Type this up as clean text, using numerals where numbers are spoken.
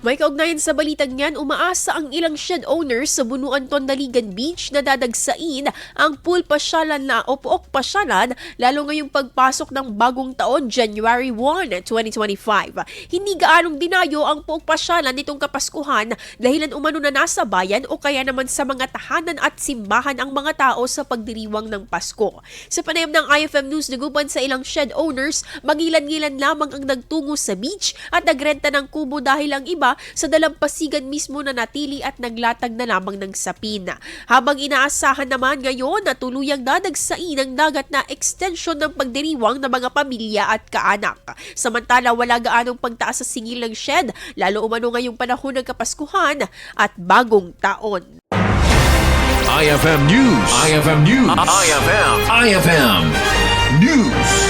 May kaugnayan sa balitang yan, umaasa ang ilang shed owners sa Bunuan Tondaligan Beach na dadagsain ang pool pasyalan na o pook pasyalan lalo ngayong pagpasok ng bagong taon, January 1, 2025. Hindi gaanong dinayo ang pook pasyalan nitong Kapaskuhan dahilan umano na nasa bayan o kaya naman sa mga tahanan at simbahan ang mga tao sa pagdiriwang ng Pasko. Sa panayam ng IFM News, naguban sa ilang shed owners, magilan-gilan lamang ang nagtungo sa beach at nagrenta ng kubo dahil ang iba sa dalampasigan mismo na natili at naglatag na lamang ng sapin. Habang inaasahan naman ngayon na tuluyang dadagsain ang dagat na extension ng pagdiriwang ng mga pamilya at kaanak. Samantala wala gaanong pagtaas sa singil ng shed, lalo umano ngayong panahon ng Kapaskuhan at bagong taon. IFM News. IFM News. IFM News.